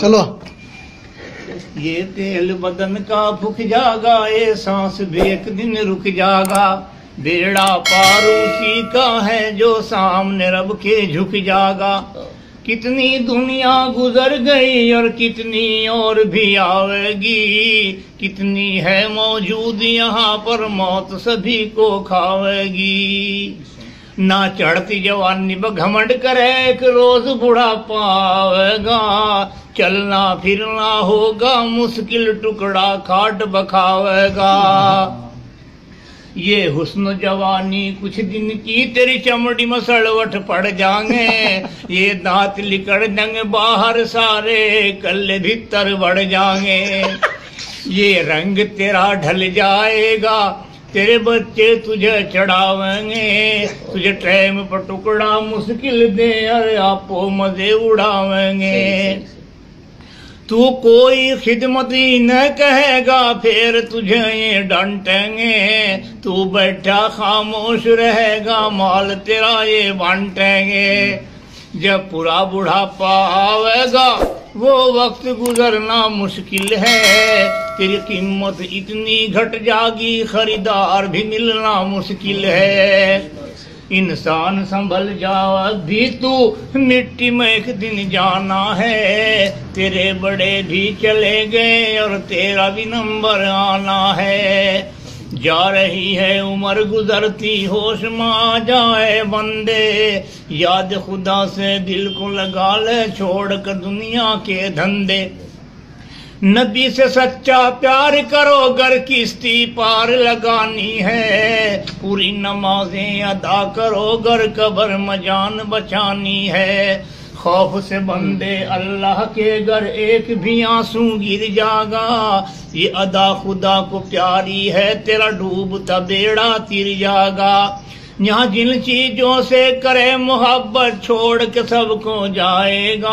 चलो। ये तेल बदन का फूक जागा, ये सांस भी एक दिन रुक जागा। बेड़ा पार उसी का है जो सामने रब के झुक जागा। कितनी दुनिया गुजर गई और कितनी और भी आवेगी। कितनी है मौजूद यहाँ पर मौत सभी को खावेगी। ना चढ़ती जवानी बघमंड करे, एक रोज बुढ़ापा आवेगा। चलना फिरना होगा मुश्किल, टुकड़ा खाट बखावेगा। ये हुस्न जवानी कुछ दिन की, तेरी चमड़ी में सड़वट पड़ जाएंगे। ये दांत लिकड़ जाएंगे बाहर सारे, कल भीतर बढ़ जाएंगे। ये रंग तेरा ढल जाएगा, तेरे बच्चे तुझे चढ़ावेंगे। तुझे टाइम पर टुकड़ा मुश्किल दे, अरे आपो मजे उड़ावेंगे। तू कोई खिदमत ही न कहेगा, फिर तुझे ये डांटेंगे। तू बैठा खामोश रहेगा, माल तेरा ये बांटेंगे। जब पूरा बुढ़ापा आवेगा, वो वक्त गुजरना मुश्किल है। तेरी कीमत इतनी घट जागी, खरीदार भी मिलना मुश्किल है। इंसान संभल जाओ भी, तू मिट्टी में एक दिन जाना है। तेरे बड़े भी चले गए और तेरा भी नंबर आना है। जा रही है उम्र गुजरती, होश में आ जाए बंदे। याद खुदा से दिल को लगा ले, छोड़ कर दुनिया के धंधे। नबी से सच्चा प्यार करो, घर किस्ती पार लगानी है। पूरी नमाजें अदा करो, घर कब्र में जान बचानी है। खौफ से बंदे अल्लाह के घर, एक भी आंसू गिर जागा। ये अदा खुदा को प्यारी है, तेरा डूबता बेड़ा तिर जागा। यहाँ जिन चीजों से करे मोहब्बत, छोड़ के सबको जाएगा।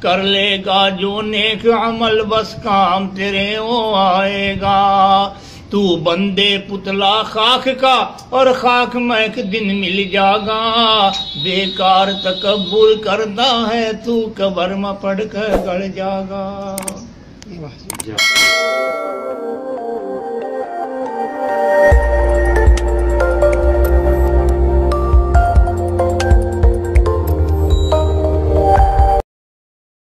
कर लेगा जो नेक अमल, बस काम तेरे वो आएगा। तू बंदे पुतला खाक का, और खाक में एक दिन मिल जागा। बेकार तकब्बुर करता है, तू कब्र में पड़ कर गड़ जागा।